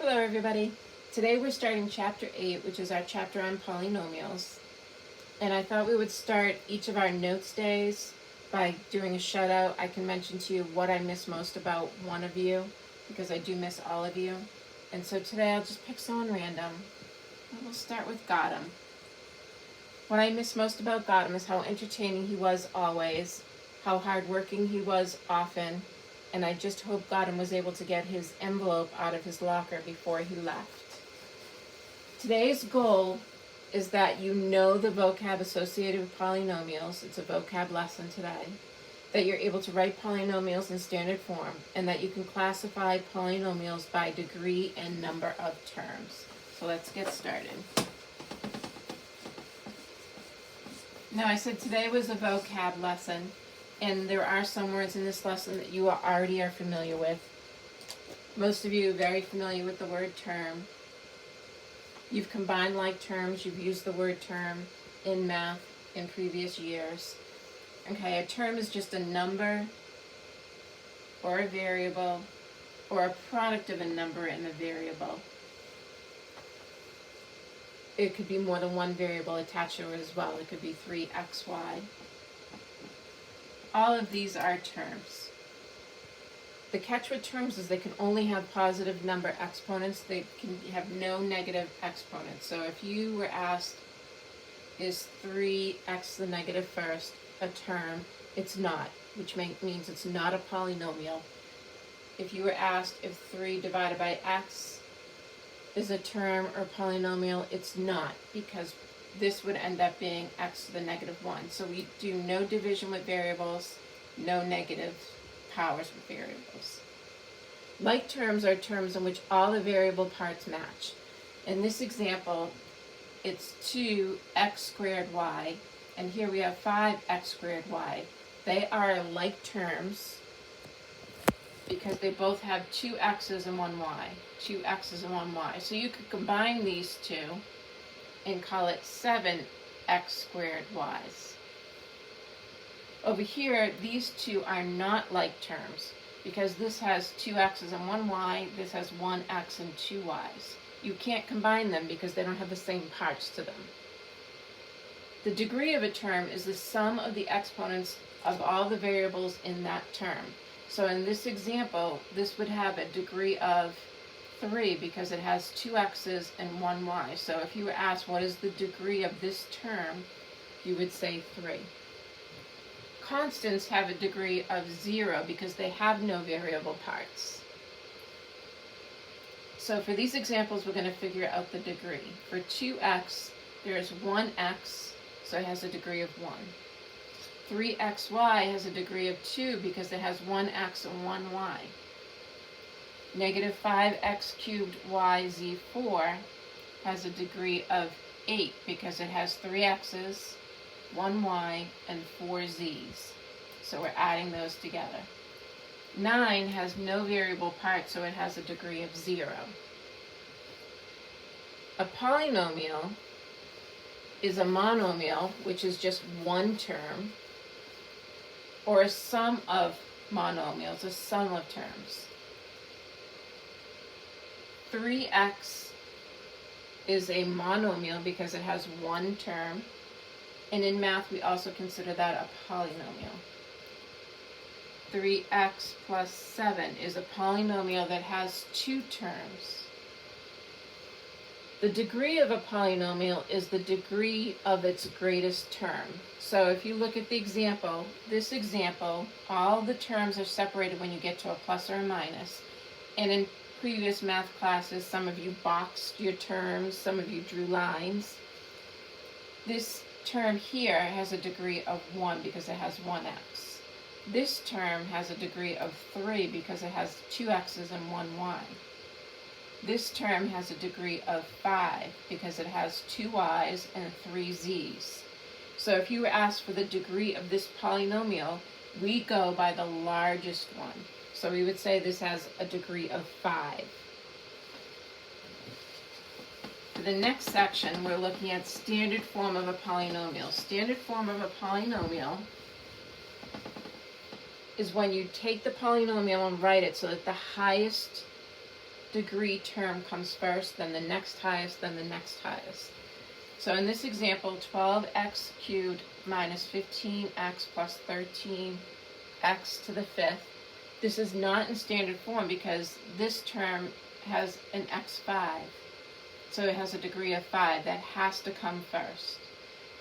Hello everybody. Today we're starting chapter 8, which is our chapter on polynomials. And I thought we would start each of our notes days by doing a shout out. I can mention to you what I miss most about one of you, because I do miss all of you. And so today I'll just pick someone random. And we'll start with Gautam. What I miss most about Gautam is how entertaining he was always, how hardworking he was often, and I just hope Gautam was able to get his envelope out of his locker before he left. Today's goal is that you know the vocab associated with polynomials. It's a vocab lesson today. That you're able to write polynomials in standard form, and that you can classify polynomials by degree and number of terms. So let's get started. Now I said today was a vocab lesson. And there are some words in this lesson that you already are familiar with. Most of you are very familiar with the word term. You've combined like terms. You've used the word term in math in previous years. Okay, a term is just a number or a variable or a product of a number and a variable. It could be more than one variable attached to it as well. It could be 3xy. All of these are terms. The catch with terms is they can only have positive number exponents. They can have no negative exponents. So if you were asked, is 3x the negative first a term? It's not, which means it's not a polynomial. If you were asked if 3 divided by x is a term or polynomial, it's not, because this would end up being x to the negative 1. So we do no division with variables, no negative powers with variables. Like terms are terms in which all the variable parts match. In this example, it's 2x squared y, and here we have 5x squared y. They are like terms because they both have 2 x's and 1 y. 2 x's and 1 y. So you could combine these two and call it 7x squared y's. Over here, these two are not like terms because this has 2 x's and 1 y, this has 1 x and 2 y's. You can't combine them because they don't have the same parts to them. The degree of a term is the sum of the exponents of all the variables in that term. So in this example, this would have a degree of 3 because it has 2 x's and 1 y. So if you were asked what is the degree of this term, you would say 3. Constants have a degree of 0 because they have no variable parts. So for these examples, we're going to figure out the degree. For 2x, there's 1x, so it has a degree of 1. 3xy has a degree of 2 because it has 1x and 1y. Negative 5x cubed yz4 has a degree of 8 because it has 3 x's, 1 y, and 4 z's. So we're adding those together. 9 has no variable part, so it has a degree of 0. A polynomial is a monomial, which is just one term, or a sum of monomials, a sum of terms. 3x is a monomial because it has one term, and in math we also consider that a polynomial. 3x plus 7 is a polynomial that has 2 terms. The degree of a polynomial is the degree of its greatest term. So if you look at the example, this example, all the terms are separated when you get to a plus or a minus, and in previous math classes, some of you boxed your terms, some of you drew lines. This term here has a degree of 1 because it has 1x. This term has a degree of 3 because it has 2 x's and 1 y. This term has a degree of 5 because it has 2 y's and 3 z's. So if you were asked for the degree of this polynomial, we go by the largest one. So we would say this has a degree of 5. For the next section, we're looking at standard form of a polynomial. Standard form of a polynomial is when you take the polynomial and write it so that the highest degree term comes first, then the next highest, then the next highest. So in this example, 12x cubed minus 15x plus 13x to the fifth. This is not in standard form because this term has an x5. So it has a degree of 5. That has to come first.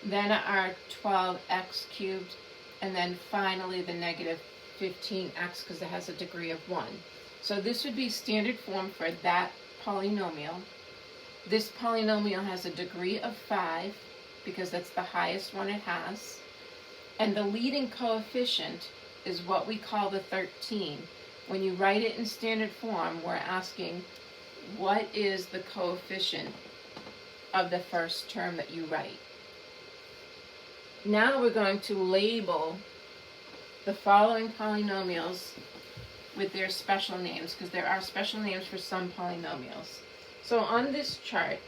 Then our 12x cubed, and then finally the negative 15x because it has a degree of 1. So this would be standard form for that polynomial. This polynomial has a degree of 5 because that's the highest one it has. And the leading coefficient is what we call the 13. When you write it in standard form, we're asking what is the coefficient of the first term that you write. Now we're going to label the following polynomials with their special names, because there are special names for some polynomials. So on this chart,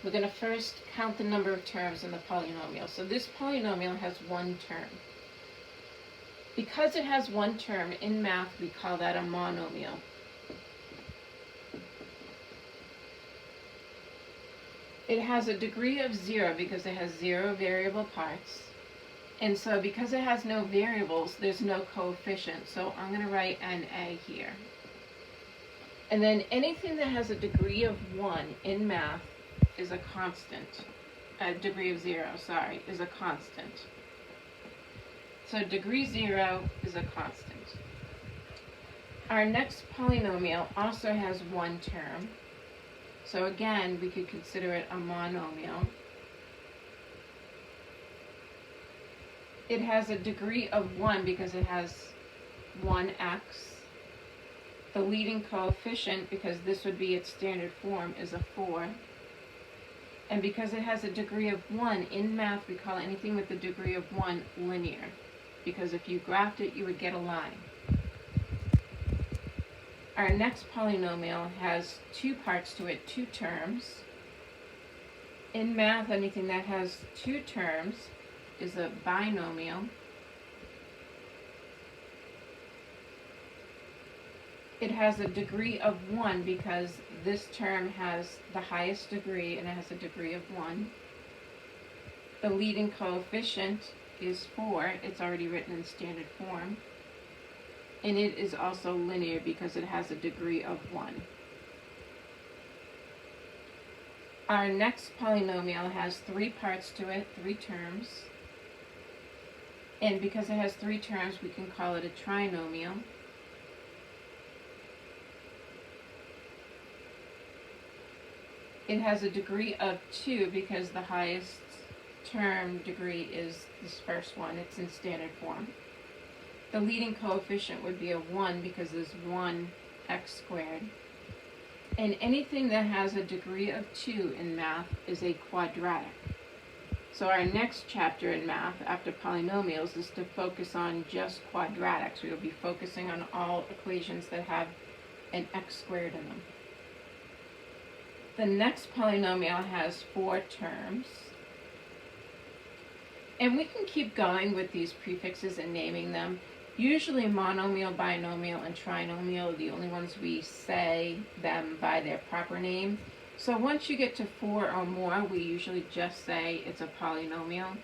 we're going to first count the number of terms in the polynomial. So this polynomial has one term. Because it has one term, in math we call that a monomial. It has a degree of 0 because it has 0 variable parts. And so because it has no variables, there's no coefficient. So I'm going to write NA here. And then anything that has a degree of 1 in math is a constant. A degree of 0, sorry, is a constant. So degree 0 is a constant. Our next polynomial also has one term. So again, we could consider it a monomial. It has a degree of 1 because it has 1x. The leading coefficient, because this would be its standard form, is a 4. And because it has a degree of 1, in math we call anything with a degree of 1 linear. Because if you graphed it, you would get a line. Our next polynomial has two parts to it, two terms. In math, anything that has two terms is a binomial. It has a degree of 1 because this term has the highest degree and it has a degree of 1. The leading coefficient is 4. It's already written in standard form. And it is also linear because it has a degree of 1. Our next polynomial has three parts to it, three terms. And because it has three terms, we can call it a trinomial. It has a degree of 2 because the highest term degree is this first one. It's in standard form. The leading coefficient would be a 1 because there's 1x squared. And anything that has a degree of 2 in math is a quadratic. So our next chapter in math after polynomials is to focus on just quadratics. We'll be focusing on all equations that have an x squared in them. The next polynomial has 4 terms. And we can keep going with these prefixes and naming them. Usually monomial, binomial, and trinomial are the only ones we say them by their proper name. So once you get to 4 or more, we usually just say it's a polynomial.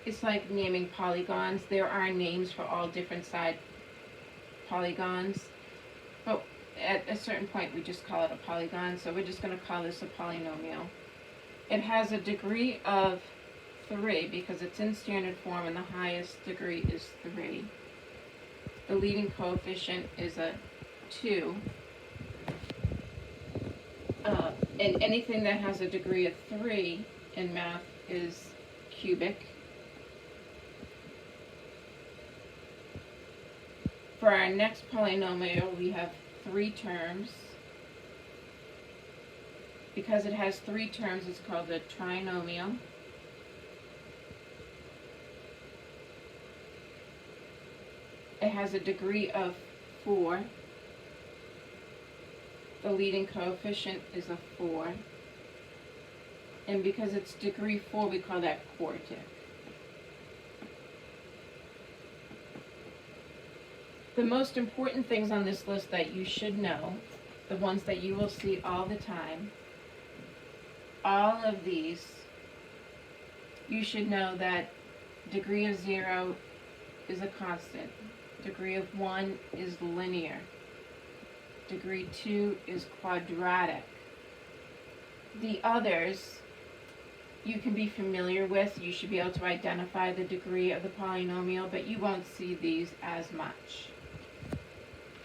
It's like naming polygons. There are names for all different side polygons. But at a certain point, we just call it a polygon. So we're just going to call this a polynomial. It has a degree of 3 because it's in standard form and the highest degree is 3. The leading coefficient is a 2. And anything that has a degree of 3 in math is cubic. For our next polynomial, we have 3 terms. Because it has 3 terms, it's called a trinomial. It has a degree of 4. The leading coefficient is a 4. And because it's degree 4, we call that quartic. The most important things on this list that you should know, the ones that you will see all the time, all of these, you should know that degree of 0 is a constant. Degree of 1 is linear. Degree 2 is quadratic. The others you can be familiar with. You should be able to identify the degree of the polynomial, but you won't see these as much.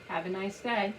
Have a nice day.